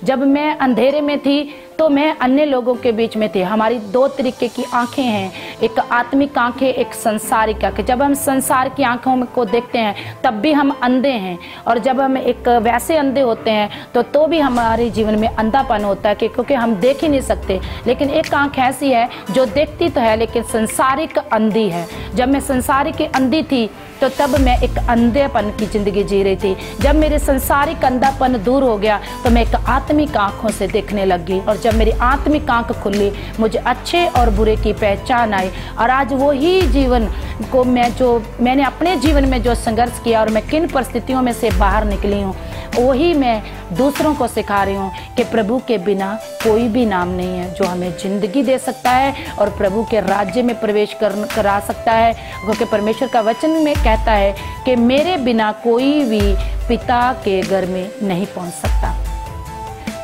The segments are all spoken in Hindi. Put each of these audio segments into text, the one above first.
जब मैं अंधेरे में थी तो मैं अन्य लोगों के बीच में थी। हमारी दो तरीके की आंखें हैं, एक आत्मिक आंखें, एक संसारिक आंखें। जब हम संसार की आंखों को देखते हैं तब भी हम अंधे हैं, और जब हम एक वैसे अंधे होते हैं तो भी हमारे जीवन में अंधापन होता है क्योंकि हम देख ही नहीं सकते। लेकिन एक आंख ऐसी है जो देखती तो है लेकिन संसारिक अंधी है। जब मैं संसारिक अंधी थी तो तब मैं एक अंधेपन की ज़िंदगी जी रही थी। जब मेरे संसारिक अंधापन दूर हो गया तो मैं एक आत्मिक आँखों से देखने लगी, और जब मेरी आत्मिक आँख खुली मुझे अच्छे और बुरे की पहचान आई। और आज वही जीवन को मैंने अपने जीवन में जो संघर्ष किया और मैं किन परिस्थितियों में से बाहर निकली हूँ, वही मैं दूसरों को सिखा रही हूँ कि प्रभु के बिना कोई भी नाम नहीं है जो हमें ज़िंदगी दे सकता है और प्रभु के राज्य में प्रवेश करा सकता है। क्योंकि परमेश्वर का वचन में कहता है कि मेरे बिना कोई भी पिता के घर में नहीं पहुँच सकता।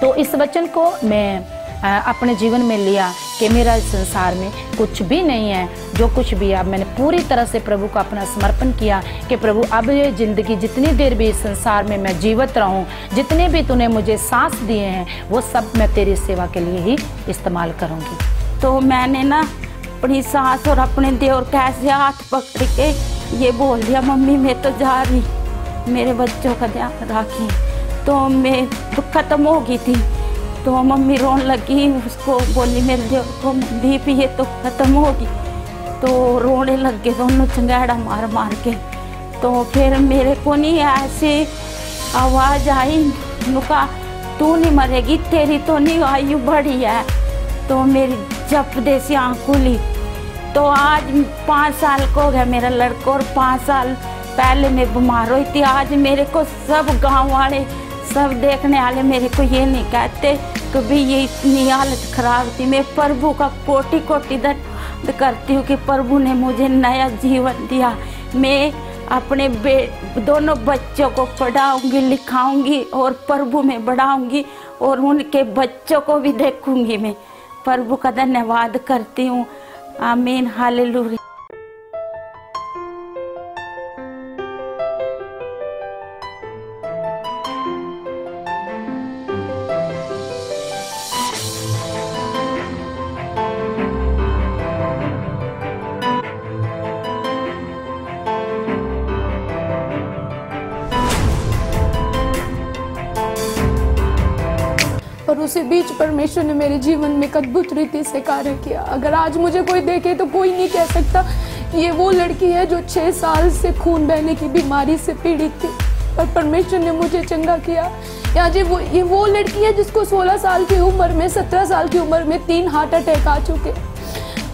तो इस वचन को मैं अपने जीवन में लिया कि मेरा इस संसार में कुछ भी नहीं है, जो कुछ भी है मैंने पूरी तरह से प्रभु को अपना समर्पण किया कि प्रभु अब ये ज़िंदगी जितनी देर भी इस संसार में मैं जीवित रहूं, जितने भी तूने मुझे सांस दिए हैं वो सब मैं तेरी सेवा के लिए ही इस्तेमाल करूंगी। तो मैंने ना अपनी सास और अपने देवर कैसे हाथ पकड़ के ये बोल दिया, मम्मी मैं तो जा रही, मेरे बच्चों का ध्यान रखी। तो मैं ख़त्म हो गई थी, तो मम्मी रोने लगी, उसको बोली मेरे देवर को बीपी ये तो ख़त्म होगी। तो रोने लग गए दोनों चंगेड़ा मार मार के। तो फिर मेरे को नहीं ऐसे आवाज़ आई, नुका तू नहीं मरेगी, तेरी तो नहीं आयु बढ़ी है। तो मेरी जब देसी आँख खुली तो आज 5 साल को हो गया मेरा लड़का, और 5 साल पहले मैं बीमार हुई थी। आज मेरे को सब गांव वाले सब देखने वाले मेरे को ये नहीं कहते कि भाई ये इतनी हालत खराब थी। मैं प्रभु का कोटि कोटि धन्यवाद करती हूँ कि प्रभु ने मुझे नया जीवन दिया। मैं अपने दोनों बच्चों को पढ़ाऊंगी, लिखाऊंगी और प्रभु में बढ़ाऊंगी, और उनके बच्चों को भी देखूंगी। मैं प्रभु का धन्यवाद करती हूँ। आमीन, हालेलुया। और उसी बीच परमेश्वर ने मेरे जीवन में एक अद्भुत रीति से कार्य किया। अगर आज मुझे कोई देखे तो कोई नहीं कह सकता ये वो लड़की है जो 6 साल से खून बहने की बीमारी से पीड़ित थी, पर परमेश्वर ने मुझे चंगा किया। या ये वो लड़की है जिसको 16 साल की उम्र में, 17 साल की उम्र में 3 हार्ट अटैक आ चुके,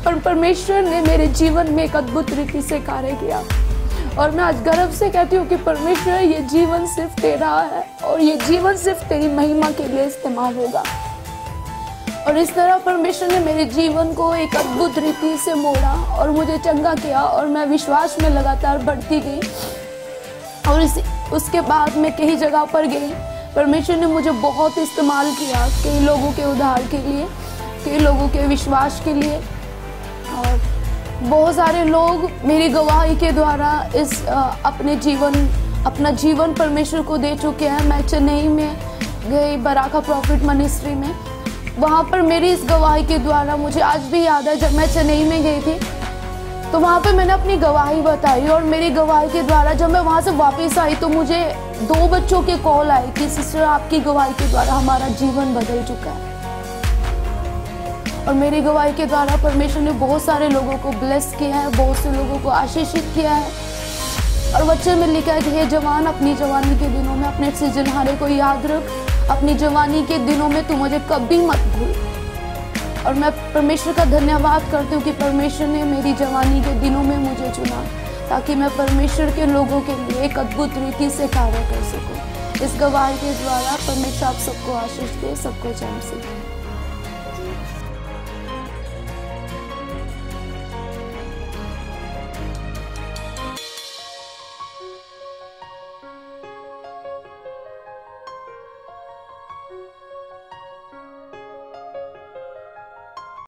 पर परमेश्वर ने मेरे जीवन में एक अद्भुत रीति से कार्य किया। और मैं आज गर्व से कहती हूँ कि परमेश्वर ये जीवन सिर्फ तेरा है और ये जीवन सिर्फ तेरी महिमा के लिए इस्तेमाल होगा। और इस तरह परमेश्वर ने मेरे जीवन को एक अद्भुत रीति से मोड़ा और मुझे चंगा किया, और मैं विश्वास में लगातार बढ़ती गई। और उसके बाद मैं कई जगह पर गई, परमेश्वर ने मुझे बहुत इस्तेमाल किया कई लोगों के उद्धार के लिए, कई लोगों के विश्वास के लिए। और बहुत सारे लोग मेरी गवाही के द्वारा अपना जीवन परमेश्वर को दे चुके हैं। मैं चेन्नई में गई बराका प्रॉफिट मिनिस्ट्री में, वहाँ पर मेरी इस गवाही के द्वारा मुझे आज भी याद है जब मैं चेन्नई में गई थी तो वहाँ पे मैंने अपनी गवाही बताई, और मेरी गवाही के द्वारा जब मैं वहाँ से वापस आई तो मुझे 2 बच्चों के कॉल आई कि सिस्टर आपकी गवाही के द्वारा हमारा जीवन बदल चुका है। और मेरी गवाही के द्वारा परमेश्वर ने बहुत सारे लोगों को ब्लेस किया है, बहुत से लोगों को आशीषित किया है। और वचन में लिखा है कि ये जवान अपनी जवानी के दिनों में अपने सृजनहारे को याद रख, अपनी जवानी के दिनों में तू मुझे कभी मत भूल। और मैं परमेश्वर का धन्यवाद करती हूँ कि परमेश्वर ने मेरी जवानी के दिनों में मुझे चुना ताकि मैं परमेश्वर के लोगों के लिए एक अद्भुत रीति से कार्य कर सकूँ। इस गवाही के द्वारा परमेश्वर आप सबको आशीष दे, सबको जय मसीह।